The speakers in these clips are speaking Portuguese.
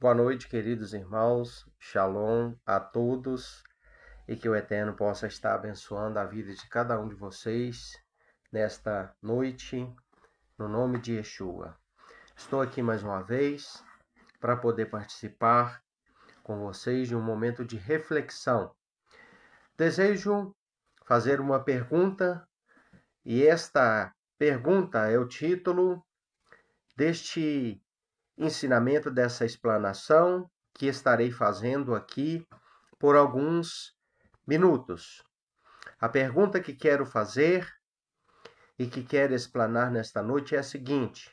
Boa noite, queridos irmãos. Shalom a todos e que o Eterno possa estar abençoando a vida de cada um de vocês nesta noite, no nome de Yeshua. Estou aqui mais uma vez para poder participar com vocês de um momento de reflexão. Desejo fazer uma pergunta e esta pergunta é o título deste ensinamento, dessa explanação que estarei fazendo aqui por alguns minutos. A pergunta que quero fazer e que quero explanar nesta noite é a seguinte: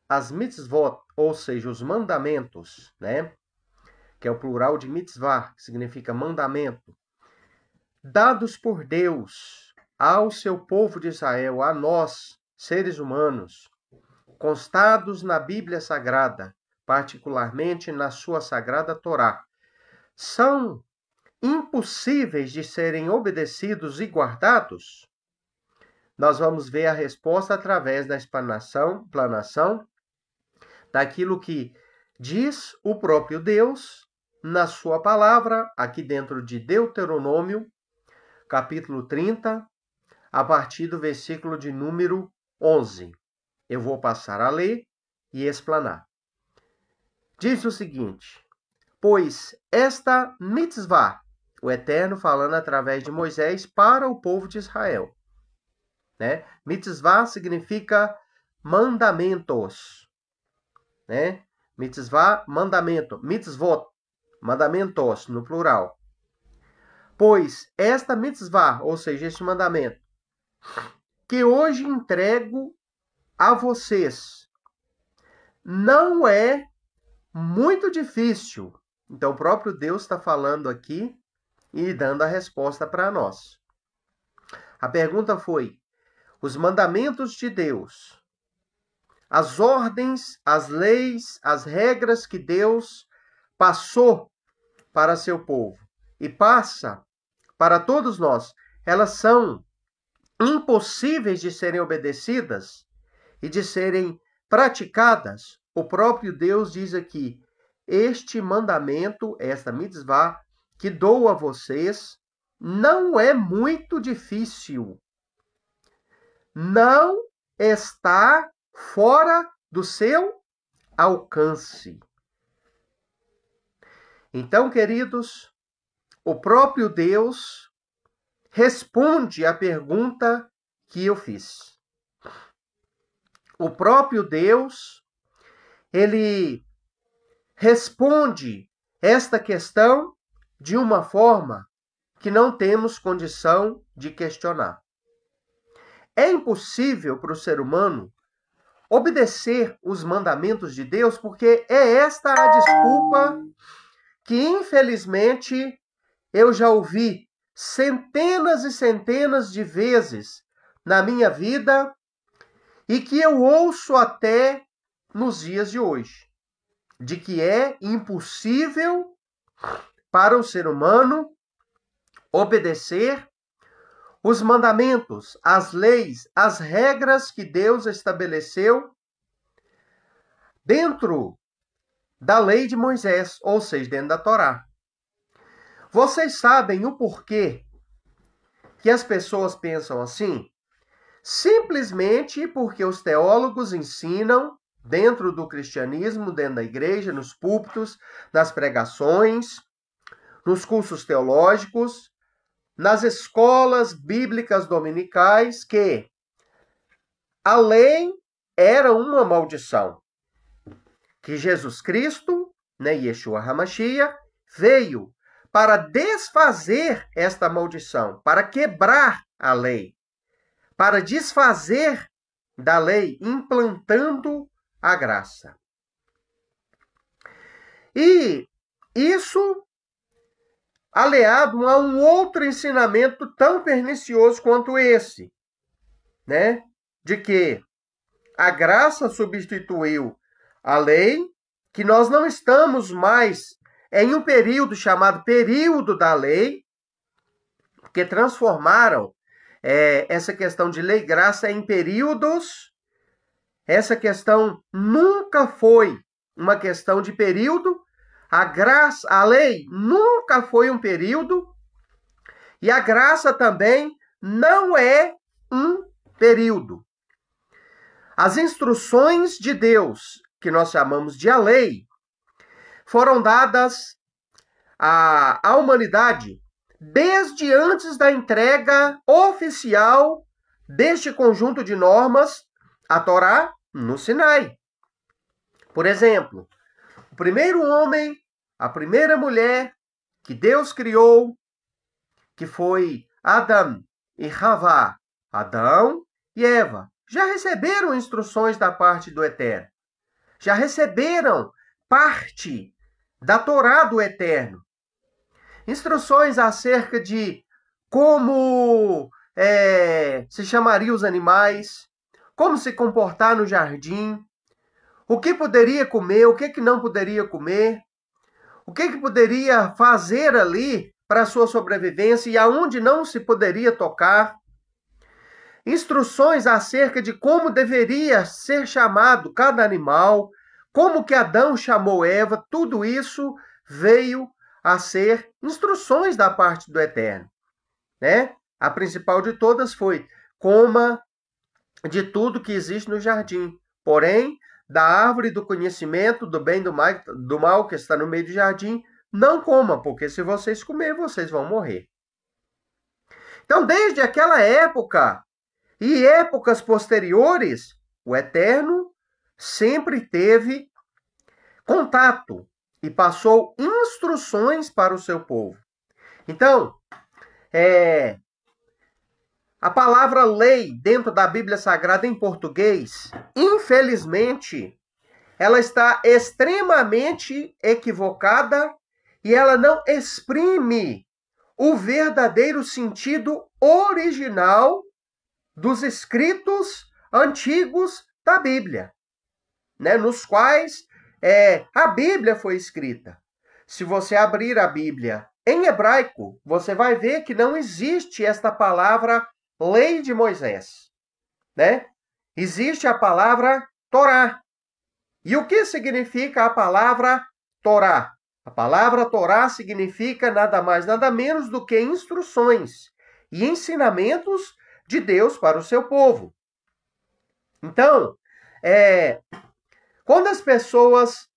as mitzvot, ou seja, os mandamentos, que é o plural de mitzvah, que significa mandamento, dados por Deus ao seu povo de Israel, a nós, seres humanos, constados na Bíblia Sagrada, particularmente na sua Sagrada Torá, são impossíveis de serem obedecidos e guardados? Nós vamos ver a resposta através da explanação daquilo que diz o próprio Deus na sua palavra, aqui dentro de Deuteronômio, capítulo 30, a partir do versículo de número 11. Eu vou passar a ler e explanar. Diz o seguinte: pois esta mitzvah, o Eterno falando através de Moisés para o povo de Israel. Mitzvah significa mandamentos. Mitzvah, mandamento. Mitzvot, mandamentos, no plural. Pois esta mitzvah, ou seja, este mandamento, que hoje entrego a vocês, não é muito difícil. Então, o próprio Deus está falando aqui e dando a resposta para nós. A pergunta foi: os mandamentos de Deus, as ordens, as leis, as regras que Deus passou para seu povo e passa para todos nós, elas são impossíveis de serem obedecidas e de serem praticadas? O próprio Deus diz aqui: este mandamento, esta mitzvah, que dou a vocês, não é muito difícil. Não está fora do seu alcance. Então, queridos, o próprio Deus responde à pergunta que eu fiz. O próprio Deus, ele responde esta questão de uma forma que não temos condição de questionar. É impossível para o ser humano obedecer os mandamentos de Deus, porque é esta a desculpa que, infelizmente, eu já ouvi centenas e centenas de vezes na minha vida e que eu ouço até nos dias de hoje, de que é impossível para o ser humano obedecer os mandamentos, as leis, as regras que Deus estabeleceu dentro da lei de Moisés, ou seja, dentro da Torá. Vocês sabem o porquê que as pessoas pensam assim? Simplesmente porque os teólogos ensinam dentro do cristianismo, dentro da igreja, nos púlpitos, nas pregações, nos cursos teológicos, nas escolas bíblicas dominicais, que a lei era uma maldição. Que Jesus Cristo, Yeshua HaMashiach, veio para desfazer esta maldição, para quebrar a lei, para desfazer da lei, implantando a graça. E isso aliado a um outro ensinamento tão pernicioso quanto esse, de que a graça substituiu a lei, que nós não estamos mais em um período chamado período da lei, porque transformaram essa questão de lei e graça em períodos. Essa questão nunca foi uma questão de período, A lei nunca foi um período e a graça também não é um período. As instruções de Deus, que nós chamamos de a lei, foram dadas à humanidade desde antes da entrega oficial deste conjunto de normas, a Torá, no Sinai. Por exemplo, o primeiro homem, a primeira mulher que Deus criou, que foi Adão e Havá, Adão e Eva, já receberam instruções da parte do Eterno. Já receberam parte da Torá do Eterno. Instruções acerca de como se chamaria os animais, como se comportar no jardim, o que poderia comer, o que não poderia comer, o que poderia fazer ali para a sua sobrevivência e aonde não se poderia tocar. Instruções acerca de como deveria ser chamado cada animal, como que Adão chamou Eva, tudo isso veio a ser instruções da parte do Eterno, né? A principal de todas foi: coma de tudo que existe no jardim, porém, da árvore do conhecimento do bem e do mal que está no meio do jardim, não coma, porque se vocês comerem, vocês vão morrer. Então, desde aquela época e épocas posteriores, o Eterno sempre teve contato e passou instruções para o seu povo. Então, a palavra lei dentro da Bíblia Sagrada em português, infelizmente, ela está extremamente equivocada e ela não exprime o verdadeiro sentido original dos escritos antigos da Bíblia, né, nos quais a Bíblia foi escrita. Se você abrir a Bíblia em hebraico, você vai ver que não existe esta palavra lei de Moisés, né? Existe a palavra Torá. E o que significa a palavra Torá? A palavra Torá significa nada mais, nada menos do que instruções e ensinamentos de Deus para o seu povo. Então, quando as pessoas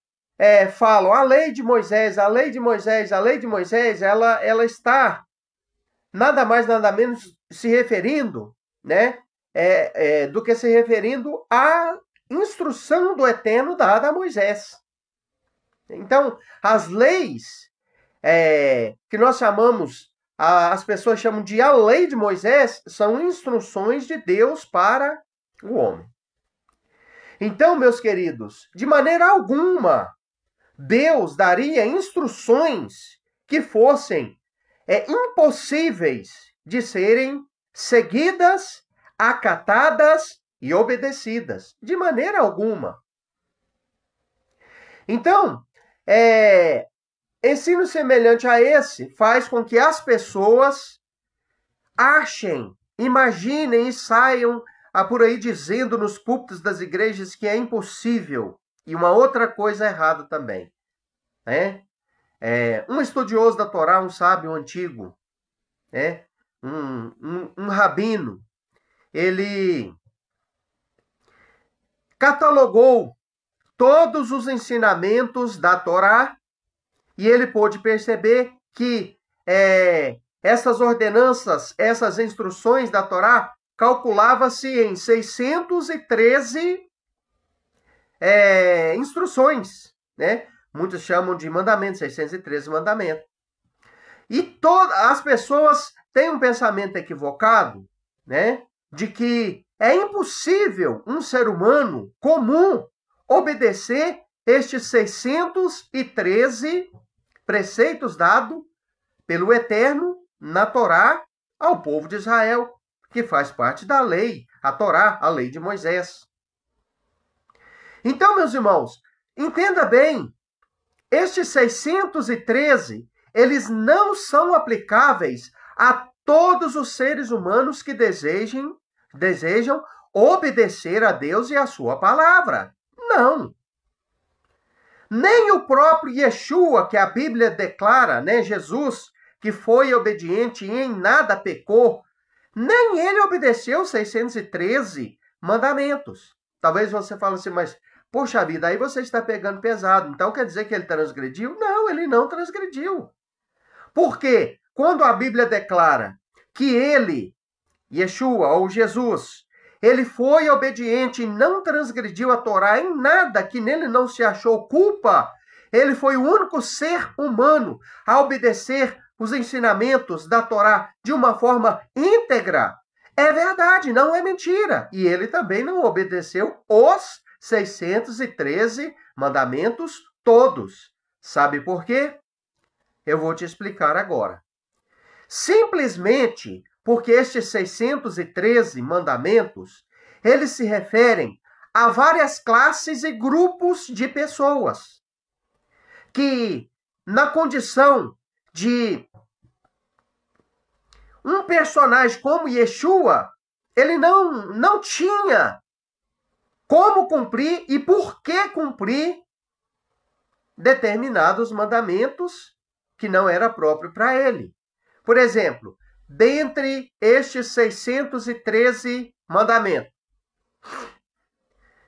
falam a lei de Moisés, a lei de Moisés, a lei de Moisés, ela está nada mais, nada menos se referindo, né, do que se referindo à instrução do Eterno dada a Moisés. Então, as leis que nós chamamos, as pessoas chamam de a lei de Moisés, são instruções de Deus para o homem. Então, meus queridos, de maneira alguma, Deus daria instruções que fossem impossíveis de serem seguidas, acatadas e obedecidas. De maneira alguma. Então, ensino semelhante a esse faz com que as pessoas achem, imaginem e saiam por aí dizendo nos púlpitos das igrejas que é impossível. E uma outra coisa errada também, né? Um estudioso da Torá, um sábio antigo, um rabino, ele catalogou todos os ensinamentos da Torá e ele pôde perceber que essas ordenanças, essas instruções da Torá, calculava-se em 613 instruções, né? Muitos chamam de mandamentos, 613 mandamentos. E as pessoas têm um pensamento equivocado, né? De que é impossível um ser humano comum obedecer estes 613 preceitos dados pelo Eterno na Torá ao povo de Israel, que faz parte da lei, a Torá, a lei de Moisés. Então, meus irmãos, entenda bem, estes 613, eles não são aplicáveis a todos os seres humanos que desejam obedecer a Deus e a sua palavra. Não. Nem o próprio Yeshua, que a Bíblia declara, né, Jesus, que foi obediente e em nada pecou, nem ele obedeceu os 613 mandamentos. Talvez você fale assim, mas, poxa vida, aí você está pegando pesado. Então quer dizer que ele transgrediu? Não, ele não transgrediu. Por quê? Quando a Bíblia declara que ele, Yeshua ou Jesus, ele foi obediente e não transgrediu a Torá em nada, que nele não se achou culpa, ele foi o único ser humano a obedecer os ensinamentos da Torá de uma forma íntegra. É verdade, não é mentira. E ele também não obedeceu os 613 mandamentos todos. Sabe por quê? Eu vou te explicar agora. Simplesmente porque estes 613 mandamentos, eles se referem a várias classes e grupos de pessoas que, na condição de um personagem como Yeshua, ele não tinha como cumprir e por que cumprir determinados mandamentos que não era próprio para ele. Por exemplo, dentre estes 613 mandamentos,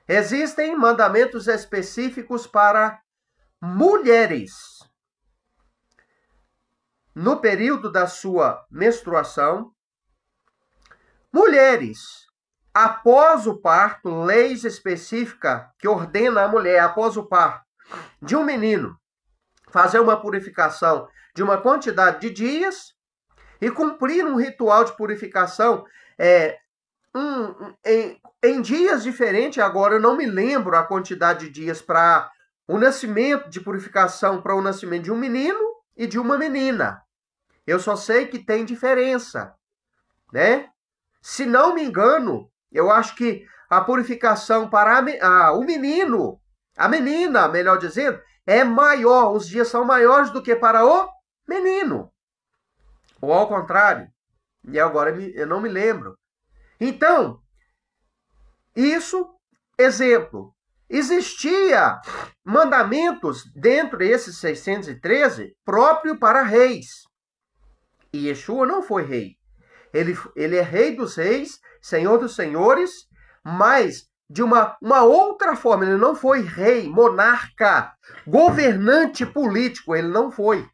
existem mandamentos específicos para mulheres. No período da sua menstruação, mulheres, após o parto, leis específicas que ordena a mulher, após o parto de um menino, fazer uma purificação de uma quantidade de dias e cumprir um ritual de purificação em dias diferentes. Agora eu não me lembro a quantidade de dias para o nascimento de purificação para o nascimento de um menino e de uma menina. Eu só sei que tem diferença, né? Se não me engano, eu acho que a purificação para o menino, a menina, melhor dizendo, é maior, os dias são maiores do que para o menino. Ou ao contrário. E agora eu não me lembro. Então, isso, exemplo, existia mandamentos dentro desses 613 próprio para reis. E Yeshua não foi rei. Ele é rei dos reis, senhor dos senhores, mas de uma outra forma. Ele não foi rei, monarca, governante político. Ele não foi.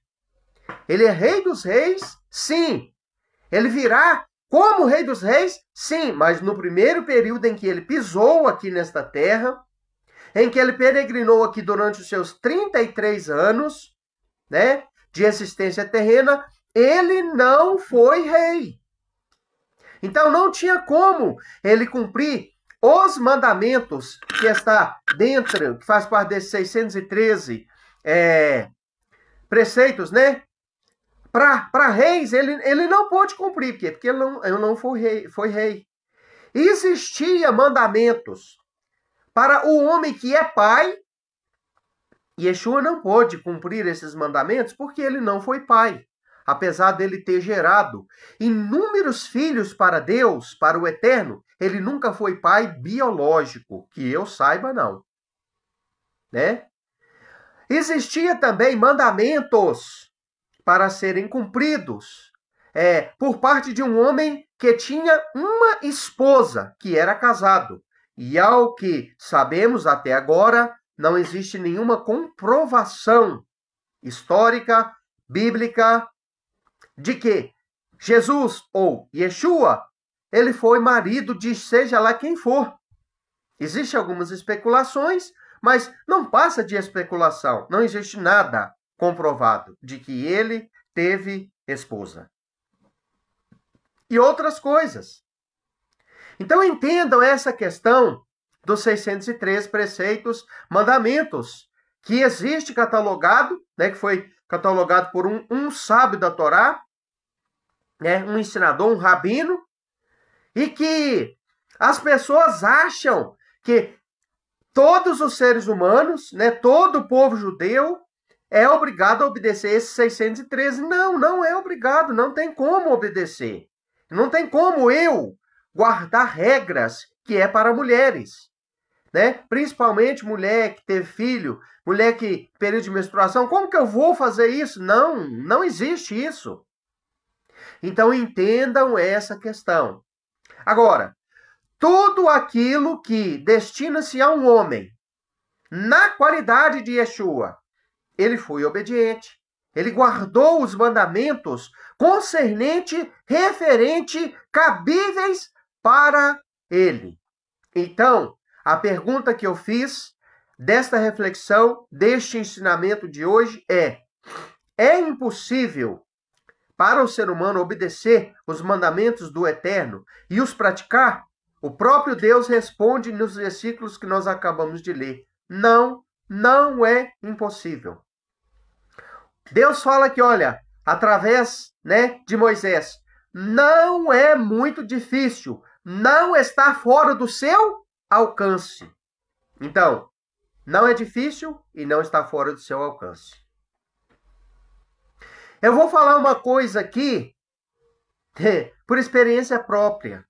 Ele é rei dos reis, sim. Ele virá como rei dos reis, sim. Mas no primeiro período em que ele pisou aqui nesta terra, em que ele peregrinou aqui durante os seus 33 anos, né, de existência terrena, ele não foi rei. Então não tinha como ele cumprir os mandamentos que está dentro, que faz parte desses 613 preceitos, né? Para reis, ele não pôde cumprir. Por quê? Porque ele não foi rei. Existia mandamentos para o homem que é pai. Yeshua não pôde cumprir esses mandamentos porque ele não foi pai. Apesar dele ter gerado inúmeros filhos para Deus, para o Eterno, ele nunca foi pai biológico, que eu saiba não. Né? Existia também mandamentos para serem cumpridos por parte de um homem que tinha uma esposa, que era casado. E ao que sabemos até agora, não existe nenhuma comprovação histórica, bíblica, de que Jesus ou Yeshua, ele foi marido de seja lá quem for. Existem algumas especulações, mas não passa de especulação. Não existe nada comprovado de que ele teve esposa. E outras coisas. Então entendam essa questão dos 603 preceitos, mandamentos, que existe catalogado, né, que foi catalogado por um sábio da Torá, né, um ensinador, um rabino, e que as pessoas acham que todos os seres humanos, né, todo o povo judeu, é obrigado a obedecer esses 613. Não, não é obrigado, não tem como obedecer. Não tem como eu guardar regras que é para mulheres. né? Principalmente mulher que teve filho, mulher que período de menstruação, como que eu vou fazer isso? Não, não existe isso. Então entendam essa questão. Agora, tudo aquilo que destina-se a um homem, na qualidade de Yeshua, ele foi obediente. Ele guardou os mandamentos concernente, referente, cabíveis para ele. Então, a pergunta que eu fiz desta reflexão, deste ensinamento de hoje é impossível para o ser humano obedecer os mandamentos do Eterno e os praticar? O próprio Deus responde nos versículos que nós acabamos de ler. Não, não é impossível. Deus fala que, olha, através, né, de Moisés, não é muito difícil, não está fora do seu alcance. Então, não é difícil e não está fora do seu alcance. Eu vou falar uma coisa aqui, por experiência própria.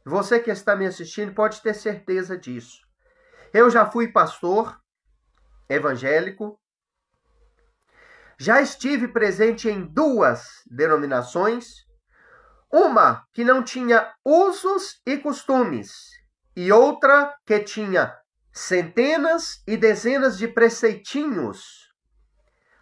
Você que está me assistindo pode ter certeza disso. Eu já fui pastor evangélico, já estive presente em 2 denominações, uma que não tinha usos e costumes, e outra que tinha centenas e dezenas de preceitinhos,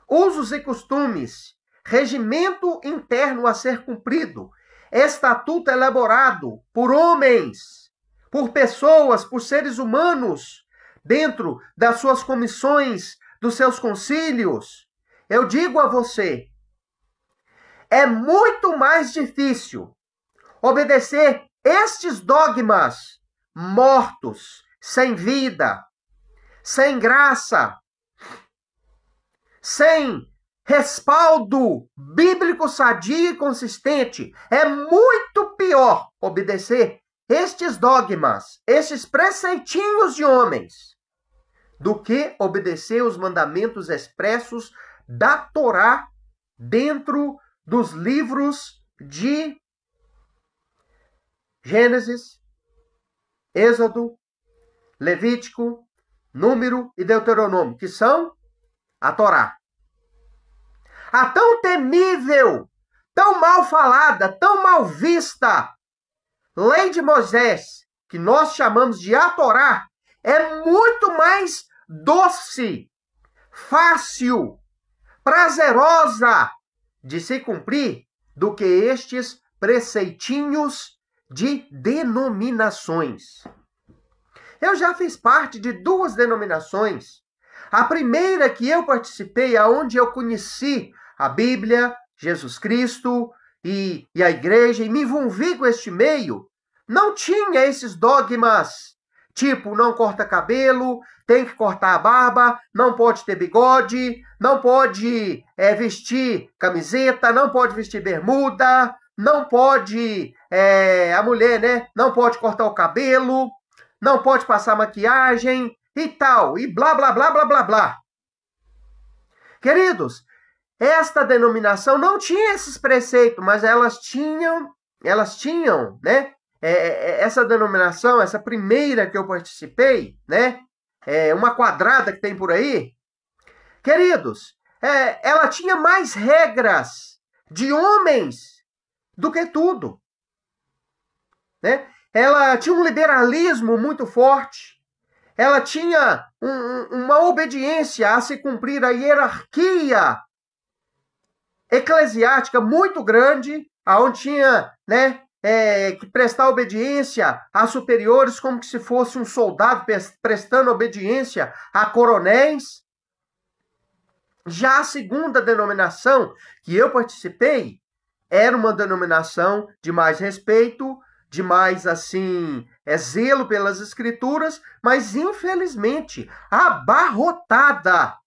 usos e costumes, regimento interno a ser cumprido, estatuto elaborado por homens, por pessoas, por seres humanos, dentro das suas comissões, dos seus concílios. Eu digo a você, é muito mais difícil obedecer estes dogmas mortos, sem vida, sem graça, sem respaldo bíblico sadio e consistente. É muito pior obedecer estes dogmas, estes preceitinhos de homens, do que obedecer os mandamentos expressos da Torá dentro dos livros de Gênesis, Êxodo, Levítico, Número e Deuteronômio, que são a Torá. A tão temível, tão mal falada, tão mal vista lei de Moisés, que nós chamamos de a Torá, é muito mais doce, fácil, prazerosa de se cumprir do que estes preceitinhos de denominações. Eu já fiz parte de 2 denominações. A primeira que eu participei, aonde eu conheci a Bíblia, Jesus Cristo e a igreja, e me envolvi com este meio, não tinha esses dogmas, tipo, não corta cabelo, tem que cortar a barba, não pode ter bigode, não pode vestir camiseta, não pode vestir bermuda, não pode, a mulher, né, não pode cortar o cabelo, não pode passar maquiagem e tal, e blá, blá, blá, blá, blá, blá. Queridos, esta denominação não tinha esses preceitos, mas elas tinham, né, essa denominação, essa primeira que eu participei, né, uma quadrada que tem por aí, queridos, ela tinha mais regras de homens do que tudo, né? Ela tinha um liberalismo muito forte, ela tinha uma obediência a se cumprir a hierarquia eclesiástica muito grande, aonde tinha, né, que prestar obediência a superiores como se fosse um soldado prestando obediência a coronéis. Já a segunda denominação que eu participei era uma denominação de mais respeito, de mais, assim, zelo pelas escrituras, mas infelizmente abarrotada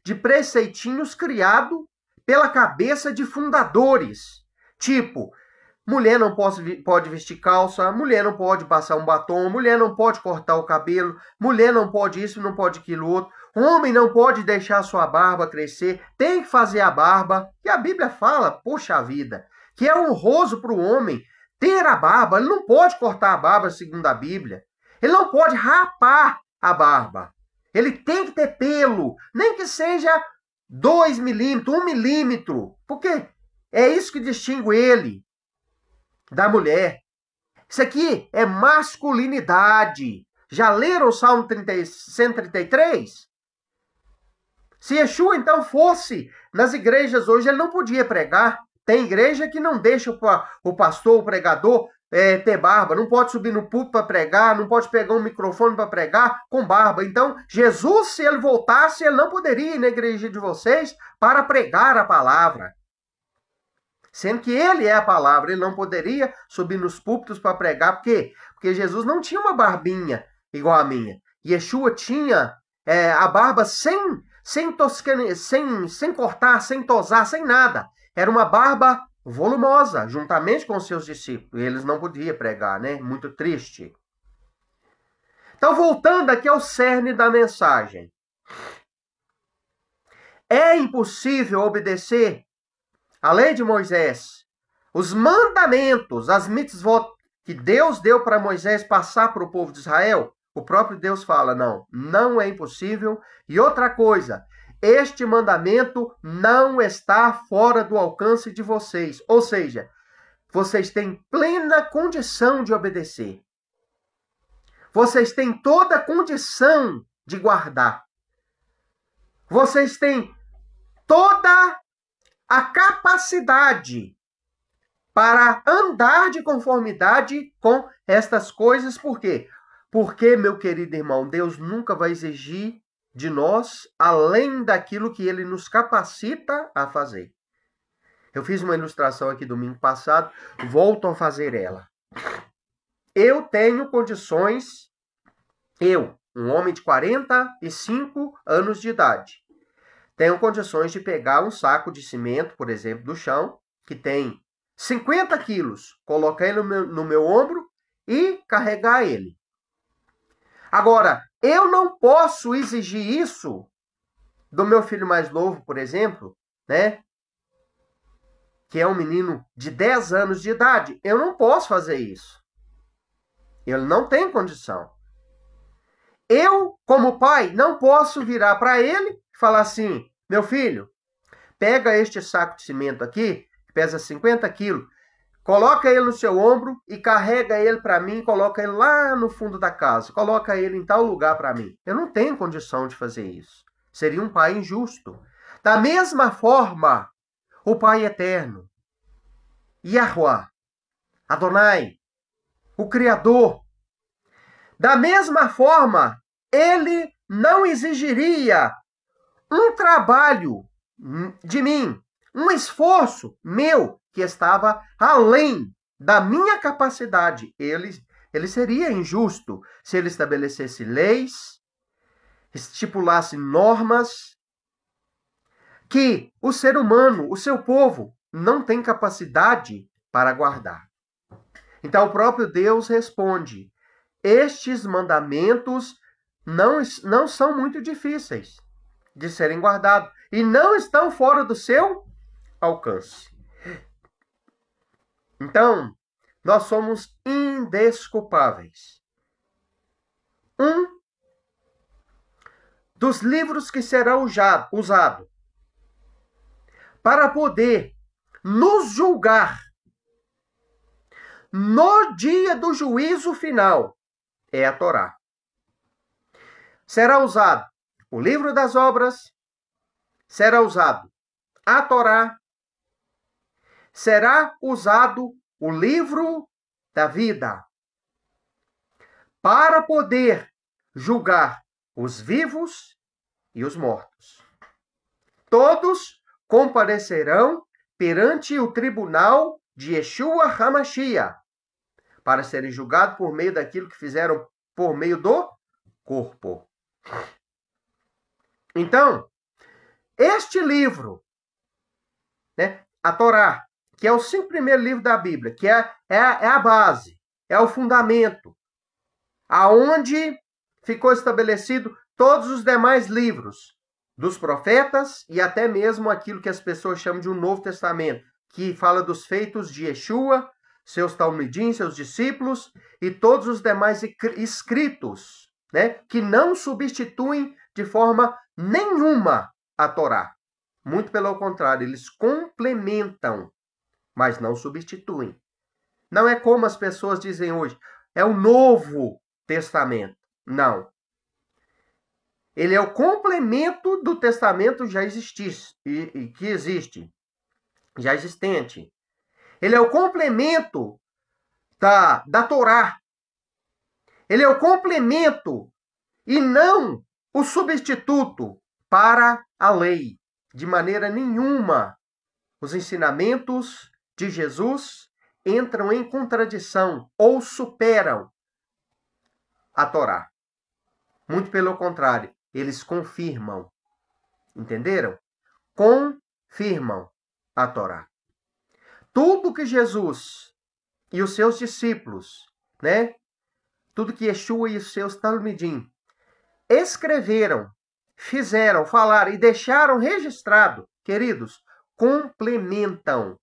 de preceitinhos criados pela cabeça de fundadores. Tipo, mulher não pode vestir calça, mulher não pode passar um batom, mulher não pode cortar o cabelo, mulher não pode isso, não pode aquilo outro, homem não pode deixar sua barba crescer, tem que fazer a barba. E a Bíblia fala, poxa vida, que é honroso para o homem ter a barba, ele não pode cortar a barba segundo a Bíblia. Ele não pode rapar a barba. Ele tem que ter pelo, nem que seja 2 milímetros, 1 milímetro, porque é isso que distingue ele da mulher. Isso aqui é masculinidade. Já leram o Salmo 133? Se Yeshua, então, fosse nas igrejas hoje, ele não podia pregar. Tem igreja que não deixa o pastor, o pregador, ter barba. Não pode subir no púlpito para pregar, não pode pegar um microfone para pregar com barba. Então, Jesus, se ele voltasse, ele não poderia ir na igreja de vocês para pregar a palavra. Sendo que ele é a palavra, ele não poderia subir nos púlpitos para pregar. Por quê? Porque Jesus não tinha uma barbinha igual a minha. Yeshua tinha a barba sem cortar, sem tosar, sem nada. Era uma barba volumosa, juntamente com os seus discípulos. E eles não podiam pregar, né? Muito triste. Então, voltando aqui ao cerne da mensagem. É impossível obedecer a lei de Moisés, os mandamentos, as mitzvot que Deus deu para Moisés passar para o povo de Israel? O próprio Deus fala, não é impossível. E outra coisa, este mandamento não está fora do alcance de vocês. Ou seja, vocês têm plena condição de obedecer. Vocês têm toda a condição de guardar. Vocês têm toda a capacidade para andar de conformidade com estas coisas. Por quê? Porque, meu querido irmão, Deus nunca vai exigir de nós além daquilo que Ele nos capacita a fazer. Eu fiz uma ilustração aqui domingo passado, volto a fazer ela. Eu tenho condições, um homem de 45 anos de idade, tenho condições de pegar um saco de cimento, por exemplo, do chão, que tem 50 quilos, colocar ele no meu ombro e carregar ele. Agora, eu não posso exigir isso do meu filho mais novo, por exemplo, né? Que é um menino de 10 anos de idade. Eu não posso fazer isso. Ele não tem condição. Eu, como pai, não posso virar para ele e falar assim, meu filho, pega este saco de cimento aqui, que pesa 50 quilos, coloca ele no seu ombro e carrega ele para mim, coloca ele lá no fundo da casa, coloca ele em tal lugar para mim. Eu não tenho condição de fazer isso. Seria um pai injusto. Da mesma forma, o Pai Eterno, Yahuwah, Adonai, o Criador, da mesma forma, ele não exigiria um trabalho de mim, um esforço meu que estava além da minha capacidade. Ele seria injusto se ele estabelecesse leis, estipulasse normas que o ser humano, o seu povo, não tem capacidade para guardar. Então o próprio Deus responde, estes mandamentos não são muito difíceis de serem guardados e não estão fora do seu alcance. Então, nós somos indesculpáveis. Um dos livros que será usado para poder nos julgar no dia do juízo final é a Torá. Será usado o livro das obras, será usado a Torá, será usado o livro da vida para poder julgar os vivos e os mortos. Todos comparecerão perante o tribunal de Yeshua HaMashiach para serem julgados por meio daquilo que fizeram por meio do corpo. Então, este livro, né, a Torá, que é os 5 primeiros livros da Bíblia, que é a base, é o fundamento, aonde ficou estabelecido todos os demais livros dos profetas e até mesmo aquilo que as pessoas chamam de um Novo Testamento, que fala dos feitos de Yeshua, seus talmidim, seus discípulos e todos os demais escritos, né, que não substituem de forma nenhuma a Torá. Muito pelo contrário, eles complementam, mas não substituem. Não é como as pessoas dizem hoje, é o Novo Testamento. Não. Ele é o complemento do testamento já existente. Ele é o complemento da Torá. Ele é o complemento e não o substituto para a lei. De maneira nenhuma, os ensinamentos de Jesus entram em contradição ou superam a Torá. Muito pelo contrário, eles confirmam. Entenderam? Confirmam a Torá. Tudo que Jesus e os seus discípulos, né? Tudo que Yeshua e os seus talmidim escreveram, fizeram, falaram e deixaram registrado, queridos, complementam.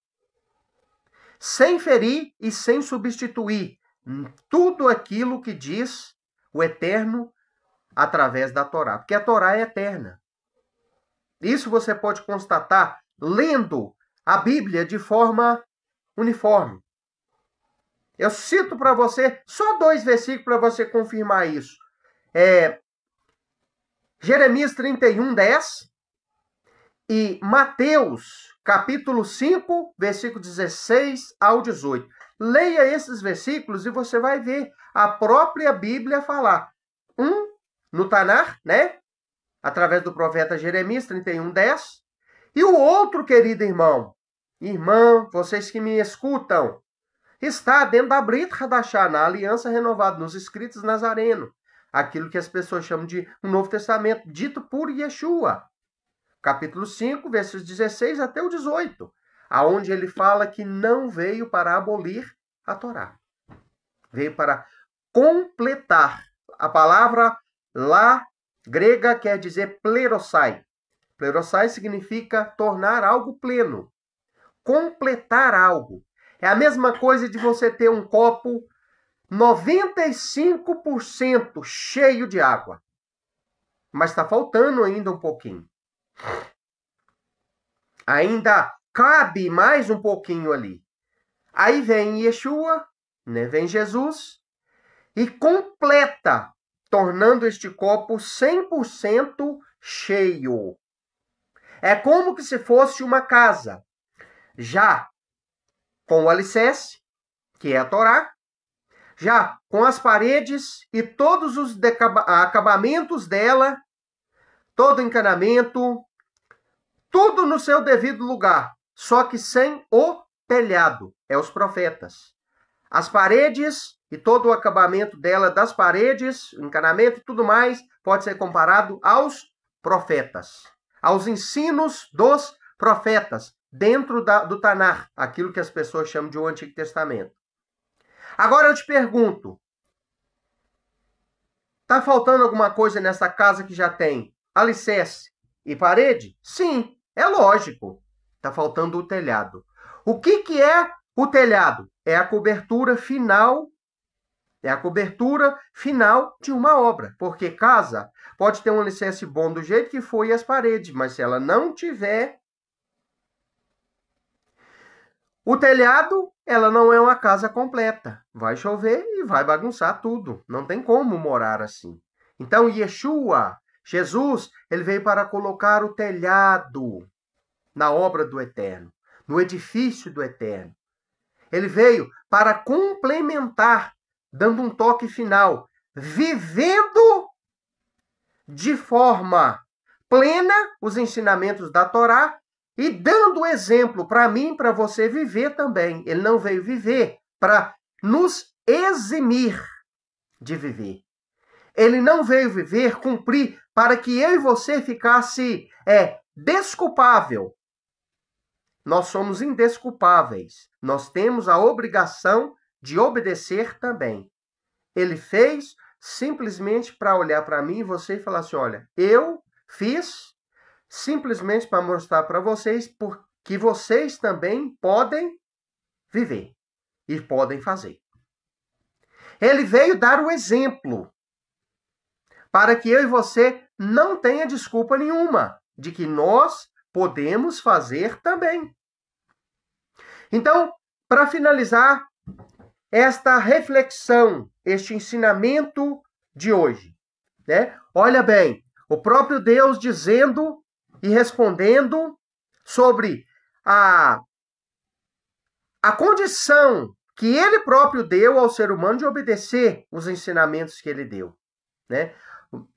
Sem ferir e sem substituir tudo aquilo que diz o Eterno através da Torá, porque a Torá é eterna. Isso você pode constatar lendo a Bíblia de forma uniforme. Eu cito para você só 2 versículos para você confirmar isso. Jeremias 31, 10 e Mateus, capítulo 5, versículo 16 ao 18. Leia esses versículos e você vai ver a própria Bíblia falar. No Tanar, né? Através do profeta Jeremias 31, 10. E o outro, querido irmão, irmã, vocês que me escutam, está dentro da Brit Hadashah, na aliança renovada, nos escritos Nazareno. Aquilo que as pessoas chamam de um Novo Testamento, dito por Yeshua. Capítulo 5, versos 16 até o 18. Aonde ele fala que não veio para abolir a Torá. Veio para completar. A palavra lá grega quer dizer plerosai. Plerosai significa tornar algo pleno. Completar algo. É a mesma coisa de você ter um copo 95% cheio de água. Mas está faltando ainda um pouquinho. Ainda cabe mais um pouquinho ali. Aí vem Yeshua, né? Vem Jesus e completa, tornando este copo 100% cheio. É como que se fosse uma casa, já com o alicerce, que é a Torá, já com as paredes e todos os acabamentos dela, todo o encanamento, tudo no seu devido lugar, só que sem o telhado, os profetas. As paredes e todo o acabamento dela, das paredes, o encanamento e tudo mais, pode ser comparado aos profetas, aos ensinos dos profetas, dentro do Tanar, aquilo que as pessoas chamam de o Antigo Testamento. Agora eu te pergunto, está faltando alguma coisa nessa casa que já tem alicerce e parede? Sim, é lógico. Está faltando o telhado. O que é o telhado? É a cobertura final. É a cobertura final de uma obra. Porque casa pode ter um alicerce bom do jeito que foi as paredes, mas se ela não tiver o telhado, ela não é uma casa completa. Vai chover e vai bagunçar tudo. Não tem como morar assim. Então, Yeshua, Jesus, ele veio para colocar o telhado na obra do Eterno, no edifício do Eterno. Ele veio para complementar, dando um toque final, vivendo de forma plena os ensinamentos da Torá e dando exemplo para mim, para você viver também. Ele não veio viver para nos eximir de viver. Ele não veio viver, cumprir, para que eu e você ficasse desculpável. Nós somos indesculpáveis. Nós temos a obrigação de obedecer também. Ele fez simplesmente para olhar para mim e você e falar assim, olha, eu fiz simplesmente para mostrar para vocês que vocês também podem viver. e podem fazer. Ele veio dar o exemplo para que eu e você não tenha desculpa nenhuma de que nós podemos fazer também. Então, para finalizar esta reflexão, este ensinamento de hoje, né? Olha bem, o próprio Deus dizendo e respondendo sobre a condição que ele próprio deu ao ser humano de obedecer os ensinamentos que ele deu, né?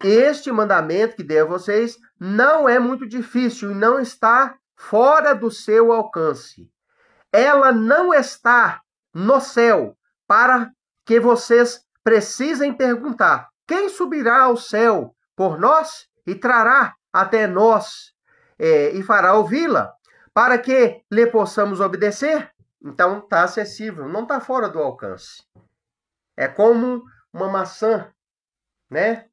Este mandamento que dei a vocês não é muito difícil e não está fora do seu alcance. Ela não está no céu para que vocês precisem perguntar: quem subirá ao céu por nós e trará até nós e fará ouvi-la, para que lhe possamos obedecer? Então está acessível, não está fora do alcance. É como uma maçã, né?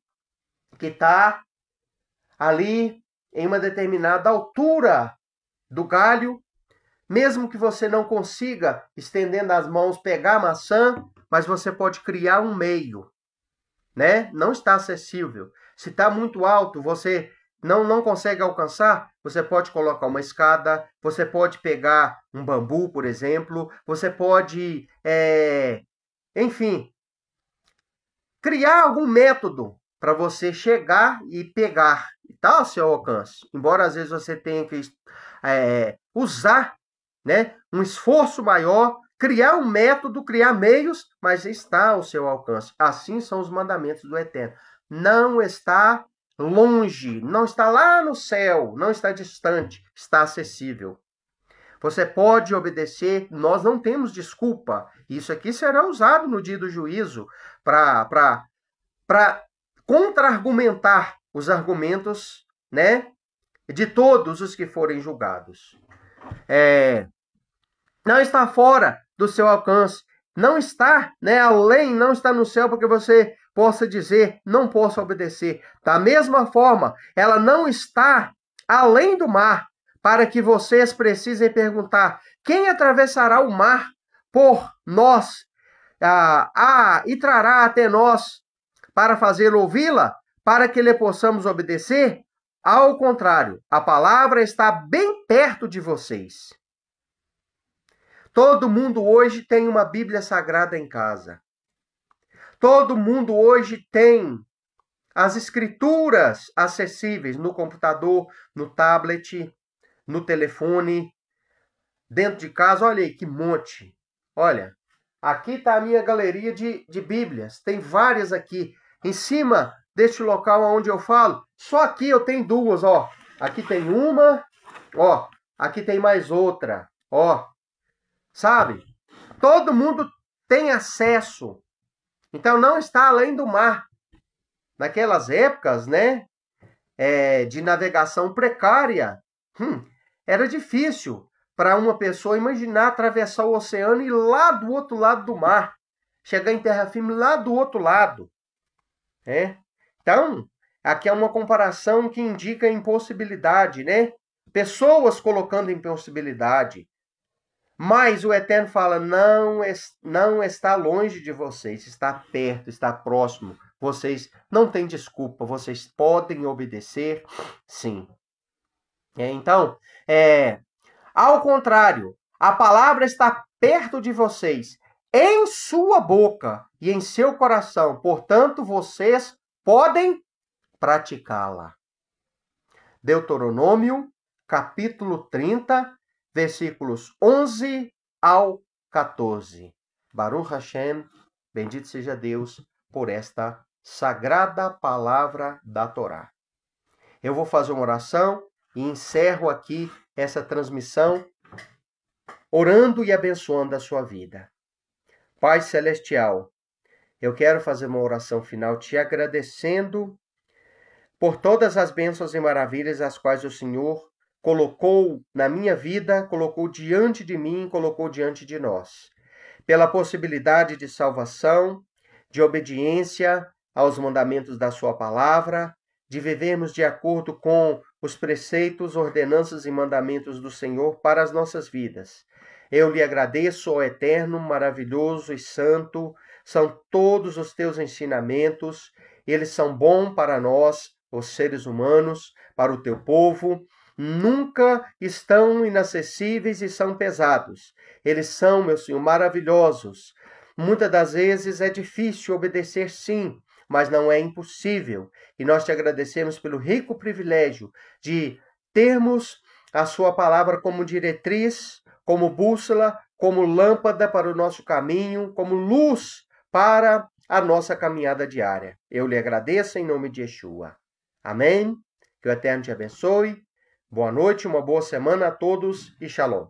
Que está ali em uma determinada altura do galho, mesmo que você não consiga, estendendo as mãos, pegar a maçã, mas você pode criar um meio, né? Não está acessível. Se está muito alto, você não consegue alcançar, você pode colocar uma escada, você pode pegar um bambu, por exemplo, você pode, enfim, criar algum método para você chegar e pegar, está ao seu alcance. Embora às vezes você tenha que usar, né, um esforço maior, criar um método, criar meios, mas está ao seu alcance. Assim são os mandamentos do Eterno. Não está longe, não está lá no céu, não está distante, está acessível. Você pode obedecer, nós não temos desculpa. Isso aqui será usado no dia do juízo para contra-argumentar os argumentos, né, de todos os que forem julgados. Não está fora do seu alcance, não está, né, além, não está no céu para que você possa dizer, não posso obedecer. Da mesma forma, ela não está além do mar, para que vocês precisem perguntar: quem atravessará o mar por nós e trará até nós para fazer ouvi-la, para que lhe possamos obedecer? Ao contrário, a palavra está bem perto de vocês. Todo mundo hoje tem uma Bíblia Sagrada em casa. Todo mundo hoje tem as escrituras acessíveis no computador, no tablet, no telefone, dentro de casa. Olha aí que monte. Olha, aqui está a minha galeria de Bíblias. Tem várias aqui. Em cima deste local onde eu falo, só aqui eu tenho duas, ó. Aqui tem uma, ó. Aqui tem mais outra, ó. Sabe? Todo mundo tem acesso. Então não está além do mar. Naquelas épocas, né, de navegação precária, era difícil para uma pessoa imaginar atravessar o oceano e ir lá do outro lado do mar, chegar em terra firme lá do outro lado. Então, aqui é uma comparação que indica a impossibilidade, né? Pessoas colocando impossibilidade. Mas o Eterno fala: não está longe de vocês, está perto, está próximo. Vocês não têm desculpa, vocês podem obedecer, sim. Então, ao contrário, a palavra está perto de vocês, em sua boca e em seu coração. Portanto, vocês podem praticá-la. Deuteronômio, capítulo 30, versículos 11 ao 14. Baruch Hashem, bendito seja Deus por esta sagrada palavra da Torá. Eu vou fazer uma oração e encerro aqui essa transmissão, orando e abençoando a sua vida. Pai Celestial, eu quero fazer uma oração final te agradecendo por todas as bênçãos e maravilhas as quais o Senhor colocou na minha vida, colocou diante de mim, colocou diante de nós. Pela possibilidade de salvação, de obediência aos mandamentos da sua palavra, de vivermos de acordo com os preceitos, ordenanças e mandamentos do Senhor para as nossas vidas. Eu lhe agradeço, ó Eterno, maravilhoso e santo, são todos os teus ensinamentos, eles são bons para nós, os seres humanos, para o teu povo, nunca estão inacessíveis e são pesados. Eles são, meu Senhor, maravilhosos. Muitas das vezes é difícil obedecer, sim, mas não é impossível. E nós te agradecemos pelo rico privilégio de termos a sua palavra como diretriz, como bússola, como lâmpada para o nosso caminho, como luz para a nossa caminhada diária. Eu lhe agradeço em nome de Yeshua. Amém? Que o Eterno te abençoe. Boa noite, uma boa semana a todos e shalom.